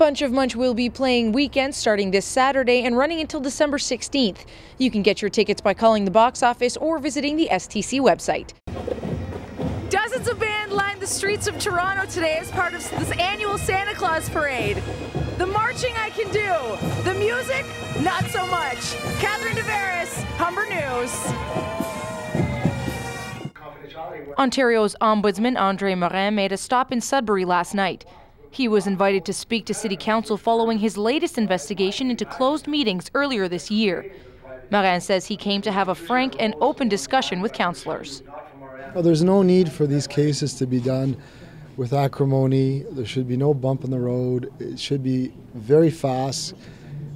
Bunch of Munch will be playing weekends starting this Saturday and running until December 16th. You can get your tickets by calling the box office or visiting the STC website. Dozens of bands lined the streets of Toronto today as part of this annual Santa Claus parade. The marching I can do, the music, not so much. Catherine Divaris, Humber News. Ontario's Ombudsman Andre Morin made a stop in Sudbury last night. He was invited to speak to City Council following his latest investigation into closed meetings earlier this year. Morin says he came to have a frank and open discussion with councillors. Well, there's no need for these cases to be done with acrimony. There should be no bump in the road. It should be very fast.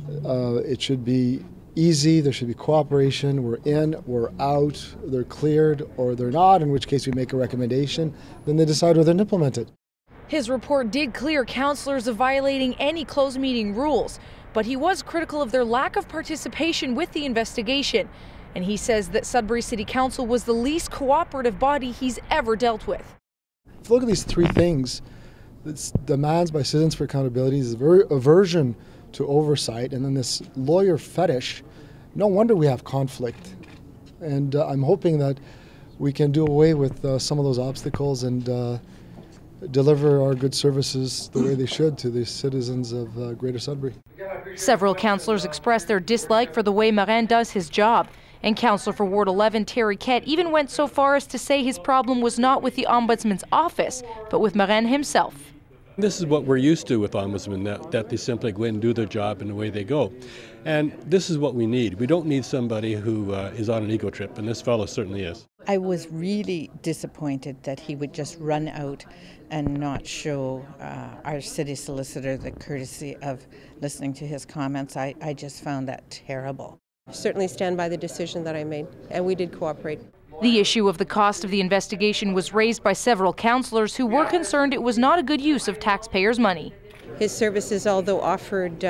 It should be easy. There should be cooperation. We're in, we're out, they're cleared or they're not, in which case we make a recommendation. Then they decide whether to implement it. His report did clear councillors of violating any closed meeting rules, but he was critical of their lack of participation with the investigation. And he says that Sudbury City Council was the least cooperative body he's ever dealt with. If you look at these three things, it's demands by citizens for accountability, is aversion to oversight, and then this lawyer fetish. No wonder we have conflict. And I'm hoping that we can do away with some of those obstacles and deliver our good services the way they should to the citizens of Greater Sudbury. Several councillors expressed their dislike for the way Morin does his job. And Councillor for Ward 11, Terry Kett, even went so far as to say his problem was not with the Ombudsman's office, but with Morin himself. This is what we're used to with ombudsmen, that they simply go in and do their job and away they go. And this is what we need. We don't need somebody who is on an ego trip, and this fellow certainly is. I was really disappointed that he would just run out and not show our city solicitor the courtesy of listening to his comments. I just found that terrible. Certainly stand by the decision that I made, and we did cooperate. The issue of the cost of the investigation was raised by several councillors who were concerned it was not a good use of taxpayers' money. His services, although offered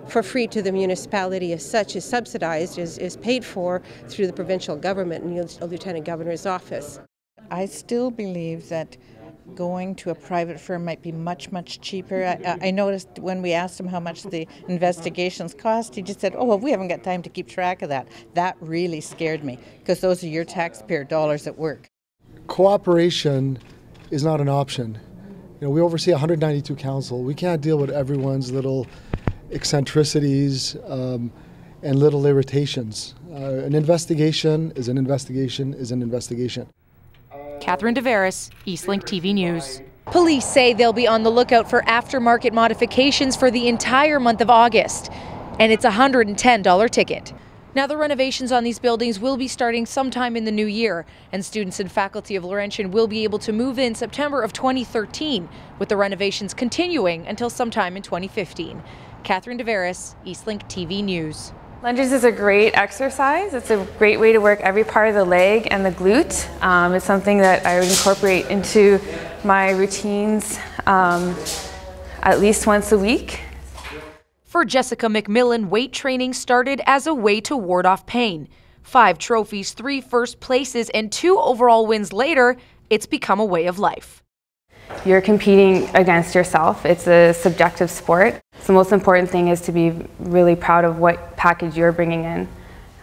for free to the municipality as such, is subsidized, is paid for through the provincial government and the Lieutenant Governor's office. I still believe that going to a private firm might be much, much cheaper. I noticed when we asked him how much the investigations cost, he just said, oh, well, we haven't got time to keep track of that. That really scared me, because those are your taxpayer dollars at work. Cooperation is not an option. You know, we oversee 192 council. We can't deal with everyone's little eccentricities and little irritations. An investigation is an investigation is an investigation. Catherine Divaris, Eastlink TV News. Police say they'll be on the lookout for aftermarket modifications for the entire month of August, and it's a $110 ticket. Now, the renovations on these buildings will be starting sometime in the new year, and students and faculty of Laurentian will be able to move in September of 2013, with the renovations continuing until sometime in 2015. Catherine Divaris, Eastlink TV News. Lunges is a great exercise. It's a great way to work every part of the leg and the glute. It's something that I would incorporate into my routines at least once a week. For Jessica McMillan, weight training started as a way to ward off pain. 5 trophies, 3 first places, and 2 overall wins later, it's become a way of life. You're competing against yourself. It's a subjective sport. So the most important thing is to be really proud of what package you're bringing in.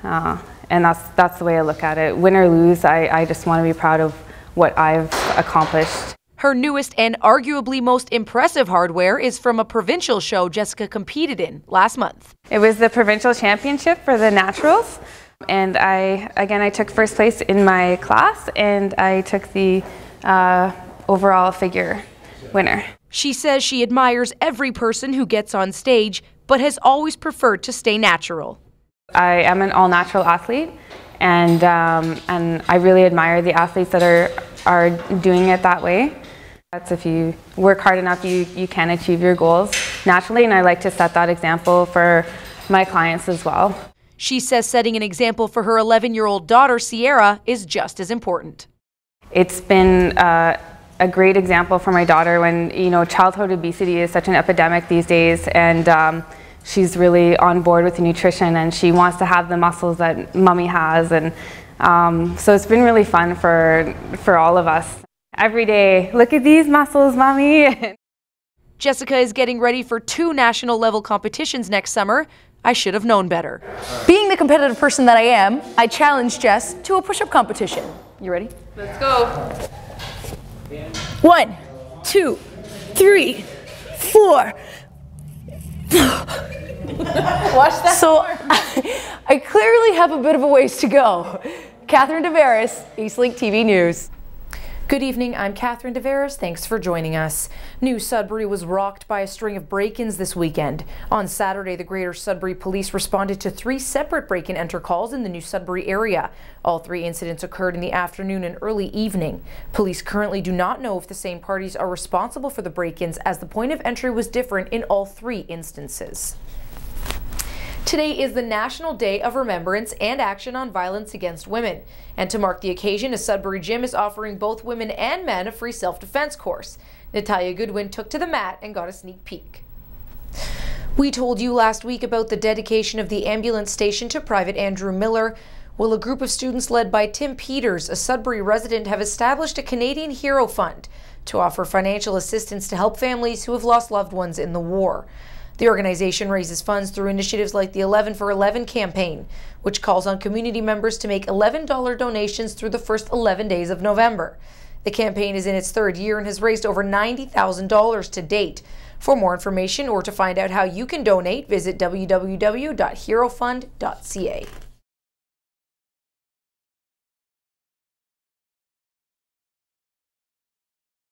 And that's the way I look at it. Win or lose, I just want to be proud of what I've accomplished. Her newest and arguably most impressive hardware is from a provincial show Jessica competed in last month. It was the provincial championship for the naturals. And I took first place in my class, and I took the overall figure winner. She says she admires every person who gets on stage, but has always preferred to stay natural. I am an all-natural athlete, and I really admire the athletes that are doing it that way. That's if you work hard enough, you can achieve your goals naturally, and I like to set that example for my clients as well. She says setting an example for her 11-year-old daughter, Sierra, is just as important. It's been a great example for my daughter when, childhood obesity is such an epidemic these days, and she's really on board with the nutrition, and she wants to have the muscles that mommy has, and so it's been really fun for all of us. Every day, look at these muscles, mommy. Jessica is getting ready for 2 national level competitions next summer. I should have known better. Being the competitive person that I am, I challenged Jess to a push-up competition. You ready? Let's go. 1, 2, 3, 4. Watch that. So I clearly have a bit of a ways to go. Catherine Divaris, Eastlink TV News. Good evening, I'm Catherine Divaris. Thanks for joining us. New Sudbury was rocked by a string of break-ins this weekend. On Saturday, the Greater Sudbury Police responded to 3 separate break-and-enter calls in the New Sudbury area. All 3 incidents occurred in the afternoon and early evening. Police currently do not know if the same parties are responsible for the break-ins, as the point of entry was different in all 3 instances. Today is the National Day of Remembrance and Action on Violence Against Women. And to mark the occasion, a Sudbury gym is offering both women and men a free self-defense course. Natalia Goodwin took to the mat and got a sneak peek. We told you last week about the dedication of the ambulance station to Private Andrew Miller. Well, a group of students led by Tim Peters, a Sudbury resident, have established a Canadian Hero Fund to offer financial assistance to help families who have lost loved ones in the war. The organization raises funds through initiatives like the 11 for 11 campaign, which calls on community members to make $11 donations through the first 11 days of November. The campaign is in its 3rd year and has raised over $90,000 to date. For more information or to find out how you can donate, visit www.herofund.ca.